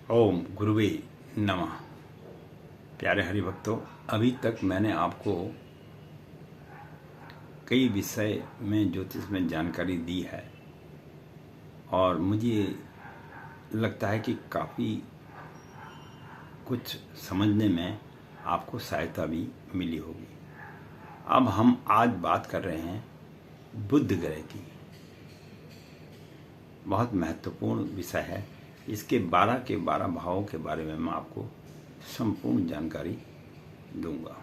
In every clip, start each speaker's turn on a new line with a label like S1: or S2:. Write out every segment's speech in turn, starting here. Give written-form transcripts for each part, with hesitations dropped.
S1: ओम गुरुवे नमः। प्यारे हरिभक्तों, अभी तक मैंने आपको कई विषय में ज्योतिष में जानकारी दी है और मुझे लगता है कि काफ़ी कुछ समझने में आपको सहायता भी मिली होगी। अब हम आज बात कर रहे हैं बुध ग्रह की। बहुत महत्वपूर्ण विषय है। इसके 12 के 12 भावों के बारे में मैं आपको संपूर्ण जानकारी दूंगा।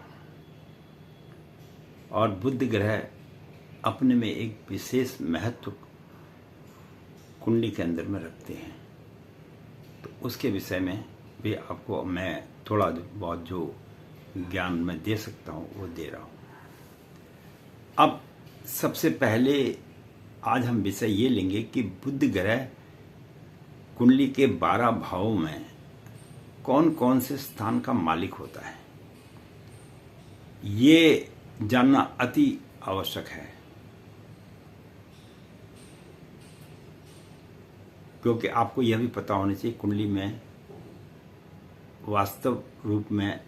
S1: और बुध ग्रह अपने में एक विशेष महत्व कुंडली के अंदर में रखते हैं, तो उसके विषय में भी आपको मैं थोड़ा बहुत जो ज्ञान मैं दे सकता हूँ वो दे रहा हूँ। अब सबसे पहले आज हम विषय ये लेंगे कि बुध ग्रह कुंडली के 12 भावों में कौन कौन से स्थान का मालिक होता है। ये जानना अति आवश्यक है, क्योंकि आपको यह भी पता होना चाहिए कुंडली में वास्तव रूप में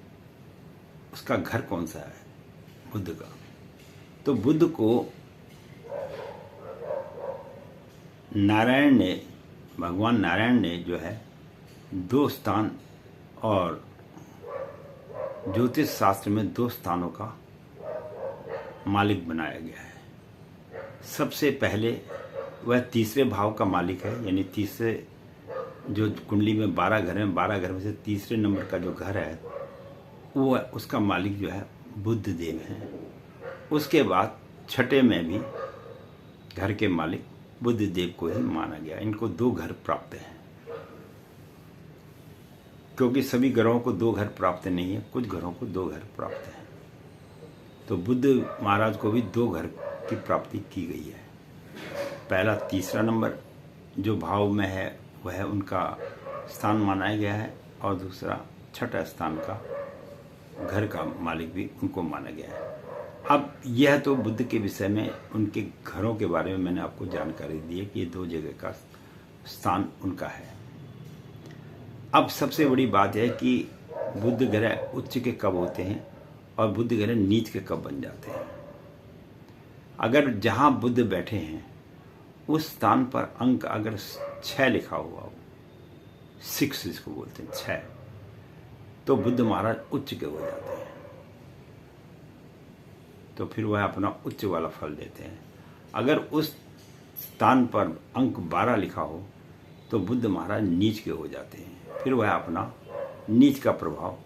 S1: उसका घर कौन सा है बुध का। तो बुध को भगवान नारायण ने जो है 2 स्थान और ज्योतिष शास्त्र में 2 स्थानों का मालिक बनाया गया है। सबसे पहले वह तीसरे भाव का मालिक है, यानी तीसरे जो कुंडली में 12 घर हैं, 12 घर में से तीसरे नंबर का जो घर है वो उसका मालिक जो है बुध देव है। उसके बाद छठे में भी घर के मालिक बुध देव को ही माना गया। इनको 2 घर प्राप्त हैं, क्योंकि सभी ग्रहों को 2 घर प्राप्त नहीं है, कुछ ग्रहों को 2 घर प्राप्त है। तो बुध महाराज को भी 2 घर की प्राप्ति की गई है। पहला तीसरा नंबर जो भाव में है वह उनका स्थान माना गया है, और दूसरा छठा स्थान का घर का मालिक भी उनको माना गया है। अब यह तो बुध के विषय में उनके घरों के बारे में मैंने आपको जानकारी दी है कि ये 2 जगह का स्थान उनका है। अब सबसे बड़ी बात है कि बुध ग्रह उच्च के कब होते हैं और बुध ग्रह नीच के कब बन जाते हैं। अगर जहां बुध बैठे हैं उस स्थान पर अंक अगर 6 लिखा हुआ हो, 6 जिसको बोलते हैं 6, तो बुध महाराज उच्च के हो जाते हैं। तो फिर वह अपना उच्च वाला फल देते हैं। अगर उस स्थान पर अंक 12 लिखा हो तो बुध महाराज नीच के हो जाते हैं। फिर वह अपना नीच का प्रभाव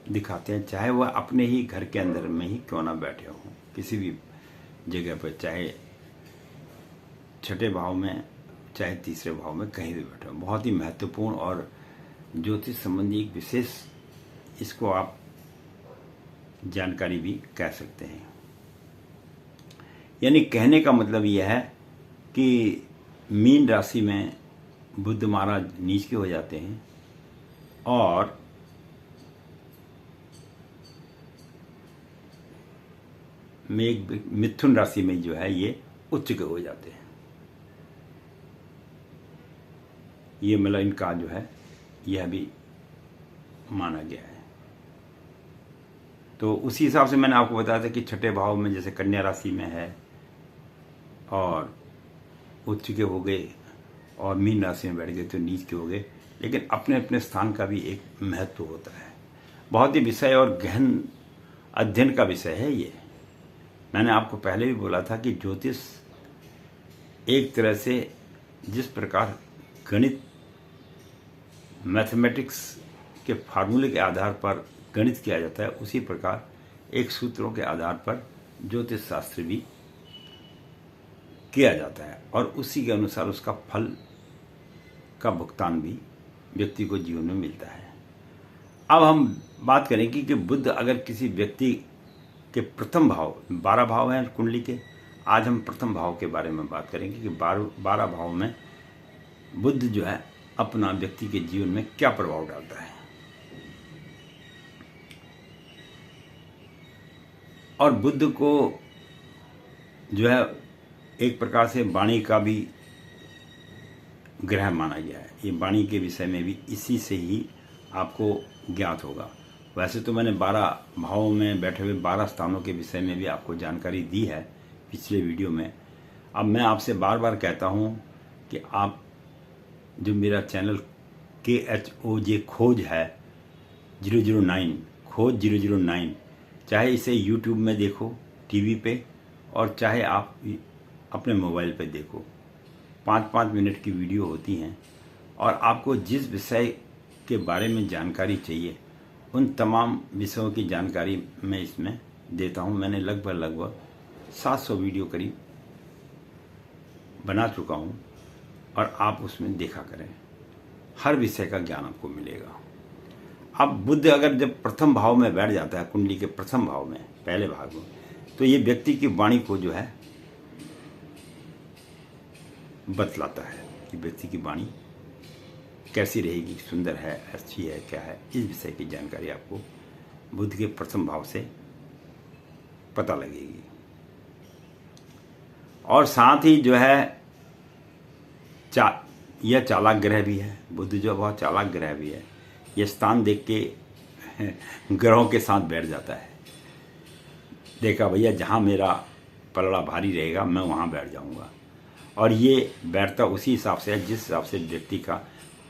S1: दिखाते हैं, चाहे वह अपने ही घर के अंदर में ही क्यों ना बैठे हों, किसी भी जगह पर, चाहे छठे भाव में चाहे तीसरे भाव में, कहीं भी बैठे हों। बहुत ही महत्वपूर्ण और ज्योतिष संबंधी एक विशेष, इसको आप जानकारी भी कह सकते हैं। यानी कहने का मतलब यह है कि मीन राशि में बुध महाराज नीच के हो जाते हैं और मिथुन राशि में जो है ये उच्च के हो जाते हैं। ये मतलब इनका जो है यह भी माना गया है। तो उसी हिसाब से मैंने आपको बताया था कि छठे भाव में जैसे कन्या राशि में है और उच्च के हो गए, और मीन राशि में बैठ गए तो नीच के हो गए। लेकिन अपने अपने स्थान का भी एक महत्व होता है। बहुत ही विषय और गहन अध्ययन का विषय है ये। मैंने आपको पहले भी बोला था कि ज्योतिष एक तरह से जिस प्रकार गणित मैथमेटिक्स के फार्मूले के आधार पर गणित किया जाता है, उसी प्रकार एक सूत्रों के आधार पर ज्योतिष शास्त्र भी किया जाता है, और उसी के अनुसार उसका फल का भुगतान भी व्यक्ति को जीवन में मिलता है। अब हम बात करेंगे कि बुध अगर किसी व्यक्ति के प्रथम भाव, 12 भाव हैं कुंडली के, आज हम प्रथम भाव के बारे में बात करेंगे कि 12 भाव में बुध जो है अपना व्यक्ति के जीवन में क्या प्रभाव डालता है। और बुध को जो है एक प्रकार से वाणी का भी ग्रह माना गया है। ये वाणी के विषय में भी इसी से ही आपको ज्ञात होगा। वैसे तो मैंने 12 भावों में बैठे हुए 12 स्थानों के विषय में भी आपको जानकारी दी है पिछले वीडियो में। अब मैं आपसे बार बार कहता हूँ कि आप जो मेरा चैनल KHOJ खोज है 009 खोज 009, चाहे इसे यूट्यूब में देखो टीवी पे, और चाहे आप अपने मोबाइल पे देखो, 5-5 मिनट की वीडियो होती हैं और आपको जिस विषय के बारे में जानकारी चाहिए उन तमाम विषयों की जानकारी मैं इसमें देता हूं। मैंने लगभग 700 वीडियो करीब बना चुका हूं और आप उसमें देखा करें, हर विषय का ज्ञान आपको मिलेगा। अब बुध अगर जब प्रथम भाव में बैठ जाता है, कुंडली के प्रथम भाव में, पहले भाग में, तो ये व्यक्ति की वाणी को जो है बतलाता है कि व्यक्ति की वाणी कैसी रहेगी, सुंदर है, अच्छी है, क्या है। इस विषय की जानकारी आपको बुध के प्रथम भाव से पता लगेगी। और साथ ही जो है यह चालाक ग्रह भी है। बुध जो बहुत चालाक ग्रह भी है। यह स्थान देख के ग्रहों के साथ बैठ जाता है। देखा भैया, जहाँ मेरा पलड़ा भारी रहेगा मैं वहाँ बैठ जाऊँगा। और ये बैठता उसी हिसाब से है जिस हिसाब से व्यक्ति का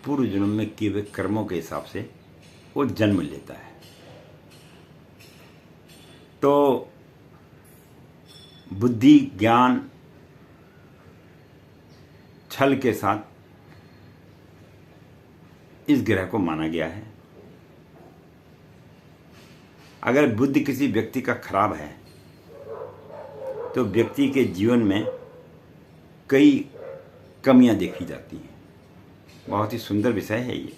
S1: पूर्व जन्म में किए हुए कर्मों के हिसाब से वो जन्म लेता है। तो बुद्धि, ज्ञान, छल के साथ इस ग्रह को माना गया है। अगर बुद्धि किसी व्यक्ति का खराब है तो व्यक्ति के जीवन में कई कमियां देखी जाती हैं। बहुत ही सुंदर विषय है ये।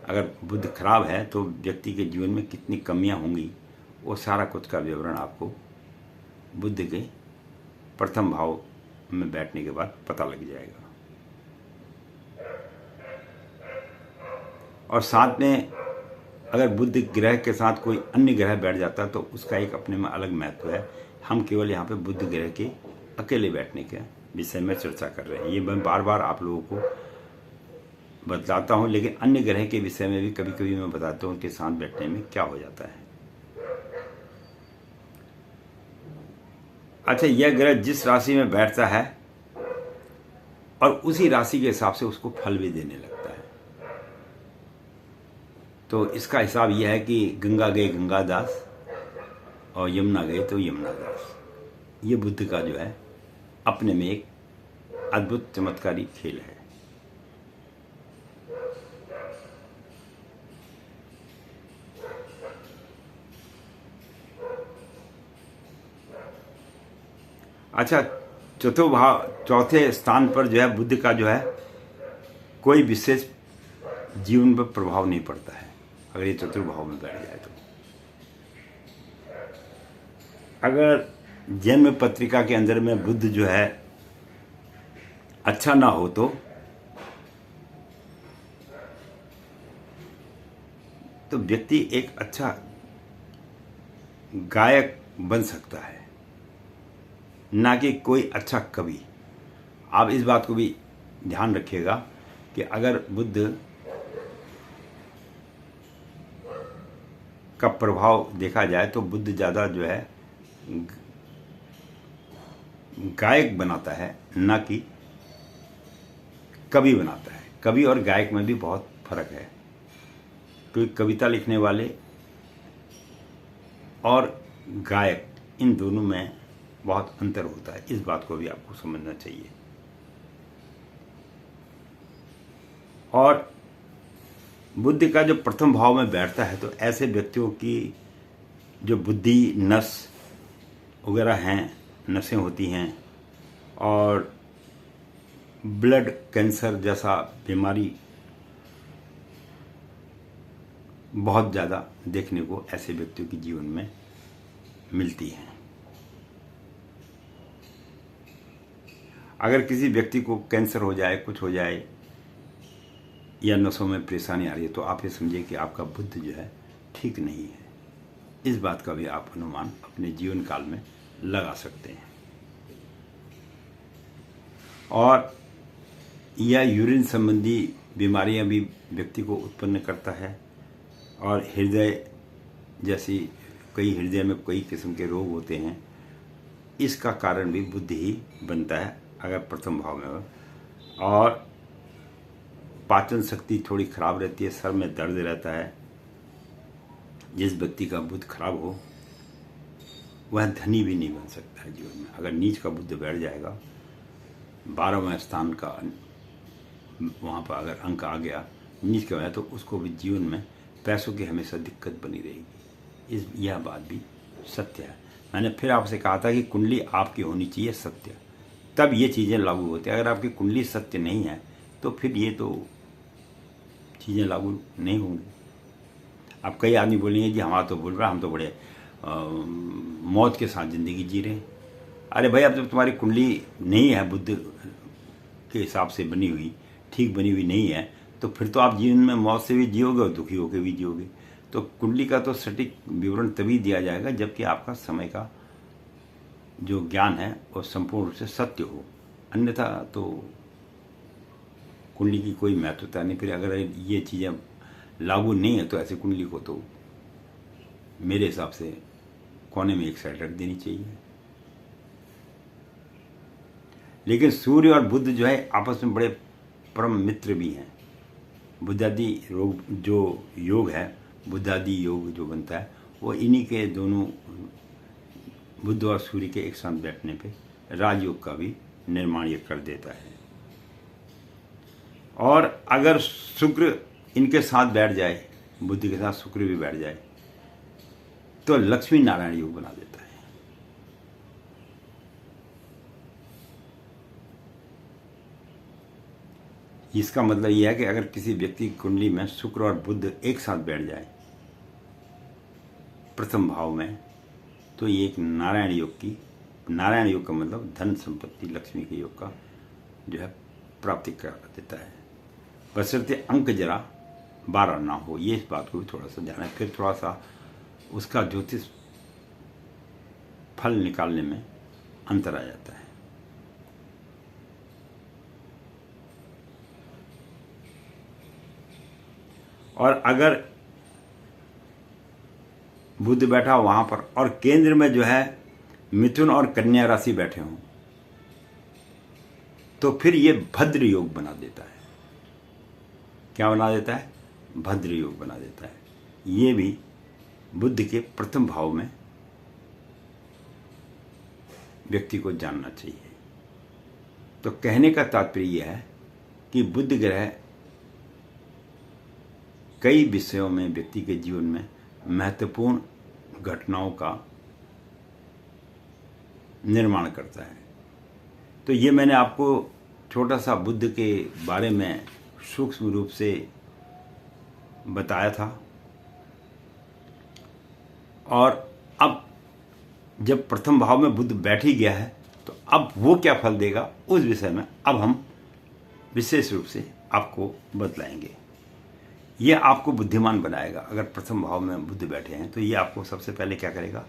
S1: अगर बुध खराब है तो व्यक्ति के जीवन में कितनी कमियां होंगी, वो सारा कुछ का विवरण आपको बुध के प्रथम भाव में बैठने के बाद पता लग जाएगा। और साथ में अगर बुध ग्रह के साथ कोई अन्य ग्रह बैठ जाता है तो उसका एक अपने में अलग महत्व है। हम केवल यहाँ पे बुध ग्रह के अकेले बैठने के विषय में चर्चा कर रहे हैं। ये मैं बार बार आप लोगों को बतलाता हूँ, लेकिन अन्य ग्रह के विषय में भी कभी कभी मैं बताता हूँ उनके साथ बैठने में क्या हो जाता है। अच्छा, यह ग्रह जिस राशि में बैठता है और उसी राशि के हिसाब से उसको फल भी देने लगता है। तो इसका हिसाब यह है कि गंगा गए गंगादास और यमुना गए तो यमुनादास। ये बुद्ध का जो है अपने में एक अद्भुत चमत्कारी खेल है। अच्छा, चौथे स्थान पर जो है बुध का जो है कोई विशेष जीवन पर प्रभाव नहीं पड़ता है अगर ये चतुर्भाव में बैठ जाए तो। अगर जन्म पत्रिका के अंदर में बुध जो है अच्छा ना हो तो व्यक्ति एक अच्छा गायक बन सकता है, ना कि कोई अच्छा कवि। आप इस बात को भी ध्यान रखिएगा कि अगर बुध का प्रभाव देखा जाए तो बुध ज़्यादा जो है गायक बनाता है, ना कि कवि बनाता है। कवि और गायक में भी बहुत फर्क है, क्योंकि कविता लिखने वाले और गायक इन दोनों में बहुत अंतर होता है। इस बात को भी आपको समझना चाहिए। और बुद्धि का जो प्रथम भाव में बैठता है तो ऐसे व्यक्तियों की जो बुद्धि नस वगैरह हैं, नसें होती हैं, और ब्लड कैंसर जैसा बीमारी बहुत ज़्यादा देखने को ऐसे व्यक्तियों के जीवन में मिलती है। अगर किसी व्यक्ति को कैंसर हो जाए, कुछ हो जाए, या नसों में परेशानी आ रही है, तो आप ये समझिए कि आपका बुद्ध जो है ठीक नहीं है। इस बात का भी आप अनुमान अपने जीवन काल में लगा सकते हैं। और या यूरिन संबंधी बीमारियां भी व्यक्ति को उत्पन्न करता है, और हृदय जैसी हृदय में कई किस्म के रोग होते हैं। इसका कारण भी बुध ही बनता है अगर प्रथम भाव में हो। और पाचन शक्ति थोड़ी खराब रहती है, सर में दर्द रहता है। जिस व्यक्ति का बुध खराब हो वह धनी भी नहीं बन सकता है जीवन में। अगर नीच का बुध बैठ जाएगा, 12वें स्थान का वहाँ पर अगर अंक आ गया नीच का, तो उसको भी जीवन में पैसों की हमेशा दिक्कत बनी रहेगी। यह बात भी सत्य है। मैंने फिर आपसे कहा था कि कुंडली आपकी होनी चाहिए सत्य, तब ये चीज़ें लागू होती हैं। अगर आपकी कुंडली सत्य नहीं है तो फिर ये तो चीज़ें लागू नहीं होंगी। अब कई आदमी बोलेंगे जी हमारा तो बोल रहा, हम तो बड़े मौत के साथ ज़िंदगी जी रहे हैं। अरे भाई, अब जब तुम्हारी कुंडली नहीं है, बुद्ध के हिसाब से बनी हुई, ठीक बनी हुई नहीं है, तो फिर तो आप जीवन में मौत से भी जियोगे और दुखी होकर भी जियोगे। तो कुंडली का तो सटीक विवरण तभी दिया जाएगा जबकि आपका समय का जो ज्ञान है वो संपूर्ण रूप से सत्य हो, अन्यथा तो कुंडली की कोई महत्वता नहीं। फिर अगर ये चीज़ें लागू नहीं है तो ऐसे कुंडली को तो मेरे हिसाब से कोने में एक साइड रख देनी चाहिए। लेकिन सूर्य और बुध जो है आपस में बड़े परम मित्र भी हैं। बुद्धादि योग है, बुद्धादि योग जो बनता है वो इन्हीं के दोनों बुध और सूर्य के एक साथ बैठने पे राजयोग का भी निर्माण ये कर देता है। और अगर शुक्र इनके साथ बैठ जाए, बुध के साथ शुक्र भी बैठ जाए, तो लक्ष्मी नारायण योग बना देता है। इसका मतलब यह है कि अगर किसी व्यक्ति की कुंडली में शुक्र और बुध एक साथ बैठ जाए प्रथम भाव में, तो ये एक नारायण योग का मतलब धन संपत्ति लक्ष्मी के योग का जो है प्राप्ति करा देता है। बशर्ते अंक जरा 12 ना हो, ये इस बात को भी थोड़ा सा जाना है। फिर थोड़ा सा उसका ज्योतिष फल निकालने में अंतर आ जाता है। और अगर बुध बैठा हो वहां पर और केंद्र में जो है मिथुन और कन्या राशि बैठे हों, तो फिर ये भद्र योग बना देता है। क्या बना देता है? भद्र योग बना देता है। ये भी बुध के प्रथम भाव में व्यक्ति को जानना चाहिए। तो कहने का तात्पर्य यह है कि बुध ग्रह कई विषयों में व्यक्ति के जीवन में महत्वपूर्ण घटनाओं का निर्माण करता है। तो ये मैंने आपको छोटा सा बुध के बारे में सूक्ष्म रूप से बताया था। और अब जब प्रथम भाव में बुध बैठ ही गया है तो अब वो क्या फल देगा उस विषय में अब हम विशेष रूप से आपको बतलाएंगे। ये आपको बुद्धिमान बनाएगा। अगर प्रथम भाव में बुध बैठे हैं तो ये आपको सबसे पहले क्या करेगा?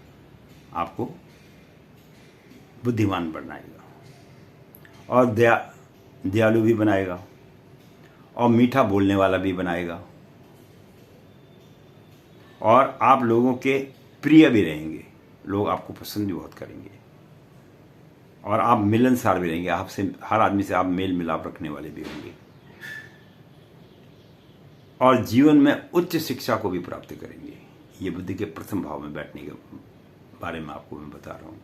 S1: आपको बुद्धिमान बनाएगा और दयालु भी बनाएगा और मीठा बोलने वाला भी बनाएगा और आप लोगों के प्रिय भी रहेंगे। लोग आपको पसंद भी बहुत करेंगे और आप मिलनसार भी रहेंगे। आपसे हर आदमी से आप मेल मिलाप रखने वाले भी होंगे और जीवन में उच्च शिक्षा को भी प्राप्त करेंगे। ये बुद्धि के प्रथम भाव में बैठने के बारे में आपको मैं बता रहा हूं।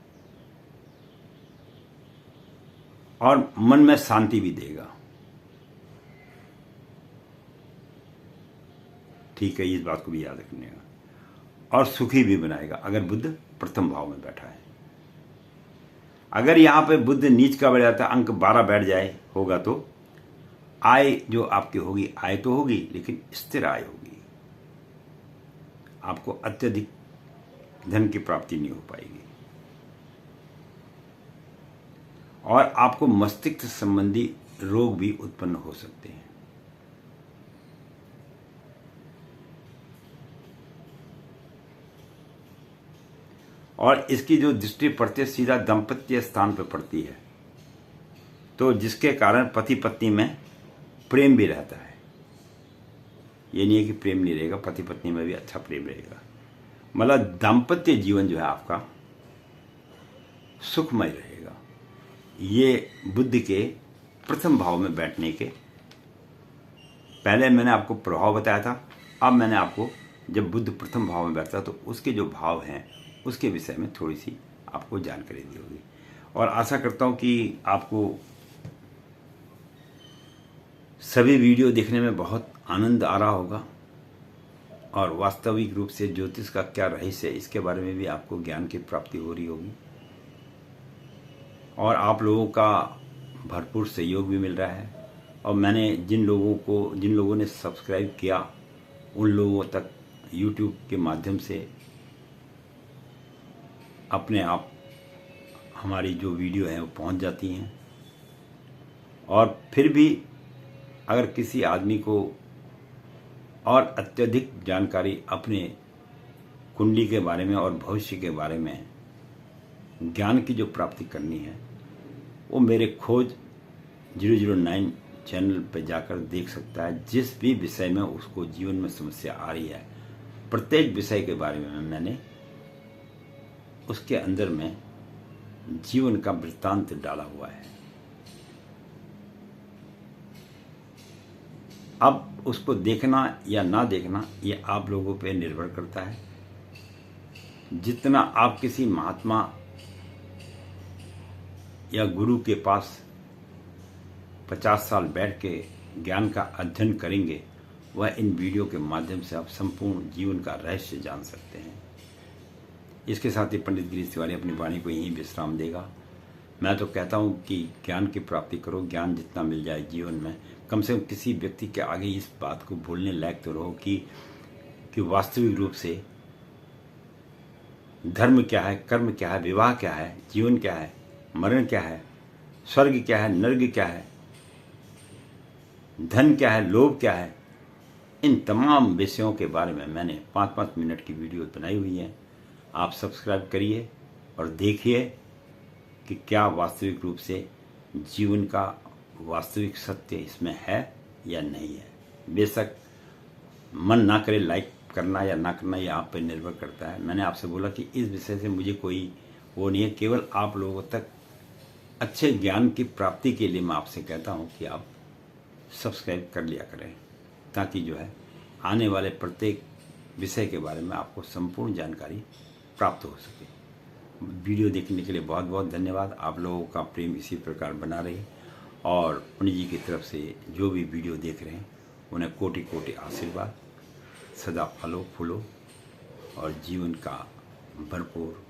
S1: और मन में शांति भी देगा। ठीक है, इस बात को भी याद रखने का। और सुखी भी बनाएगा अगर बुध प्रथम भाव में बैठा है। अगर यहां पे बुध नीच का बैठ जाता है, अंक 12 बैठ जाए होगा, तो आय जो आपकी होगी, आय तो होगी लेकिन स्थिर आय होगी। आपको अत्यधिक धन की प्राप्ति नहीं हो पाएगी और आपको मस्तिष्क संबंधी रोग भी उत्पन्न हो सकते हैं। और इसकी जो दृष्टि पड़ती है सीधा दाम्पत्य स्थान पर पड़ती है, तो जिसके कारण पति पत्नी में प्रेम भी रहता है। ये नहीं है कि प्रेम नहीं रहेगा, पति पत्नी में भी अच्छा प्रेम रहेगा। मतलब दाम्पत्य जीवन जो है आपका सुखमय रहेगा। ये बुद्ध के प्रथम भाव में बैठने के पहले मैंने आपको प्रभाव बताया था। अब मैंने आपको जब बुद्ध प्रथम भाव में बैठता तो उसके जो भाव हैं उसके विषय में थोड़ी सी आपको जानकारी दी होगी। और आशा करता हूं कि आपको सभी वीडियो देखने में बहुत आनंद आ रहा होगा और वास्तविक रूप से ज्योतिष का क्या रहस्य है इसके बारे में भी आपको ज्ञान की प्राप्ति हो रही होगी। और आप लोगों का भरपूर सहयोग भी मिल रहा है। और मैंने जिन लोगों ने सब्सक्राइब किया उन लोगों तक YouTube के माध्यम से अपने आप हमारी जो वीडियो है वो पहुंच जाती हैं। और फिर भी अगर किसी आदमी को और अत्यधिक जानकारी अपने कुंडली के बारे में और भविष्य के बारे में ज्ञान की जो प्राप्ति करनी है वो मेरे खोज 009 चैनल पर जाकर देख सकता है। जिस भी विषय में उसको जीवन में समस्या आ रही है प्रत्येक विषय के बारे में मैंने उसके अंदर में जीवन का वृत्तांत डाला हुआ है। अब उसको देखना या ना देखना ये आप लोगों पे निर्भर करता है। जितना आप किसी महात्मा या गुरु के पास 50 साल बैठ के ज्ञान का अध्ययन करेंगे वह इन वीडियो के माध्यम से आप संपूर्ण जीवन का रहस्य जान सकते हैं। इसके साथ ही पंडित गिरीश तिवारी अपनी वाणी को यहीं विश्राम देगा। मैं तो कहता हूं कि ज्ञान की प्राप्ति करो। ज्ञान जितना मिल जाए जीवन में कम से कम किसी व्यक्ति के आगे इस बात को भूलने लायक तो रहो कि वास्तविक रूप से धर्म क्या है, कर्म क्या है, विवाह क्या है, जीवन क्या है, मरण क्या है, स्वर्ग क्या है, नर्क क्या है, धन क्या है, लोभ क्या है। इन तमाम विषयों के बारे में मैंने 5-5 मिनट की वीडियो बनाई हुई है। आप सब्सक्राइब करिए और देखिए कि क्या वास्तविक रूप से जीवन का वास्तविक सत्य इसमें है या नहीं है। बेशक मन ना करे लाइक करना या ना करना, ये आप पर निर्भर करता है। मैंने आपसे बोला कि इस विषय से मुझे कोई वो नहीं है, केवल आप लोगों तक अच्छे ज्ञान की प्राप्ति के लिए मैं आपसे कहता हूँ कि आप सब्सक्राइब कर लिया करें, ताकि जो है आने वाले प्रत्येक विषय के बारे में आपको संपूर्ण जानकारी प्राप्त हो सके। वीडियो देखने के लिए बहुत बहुत धन्यवाद। आप लोगों का प्रेम इसी प्रकार बना रहे और पंडित जी की तरफ से जो भी वीडियो देख रहे हैं उन्हें कोटि कोटि आशीर्वाद। सदा फलो फूलो और जीवन का भरपूर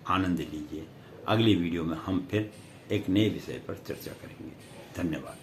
S1: आनंद लीजिए। अगली वीडियो में हम फिर एक नए विषय पर चर्चा करेंगे। धन्यवाद।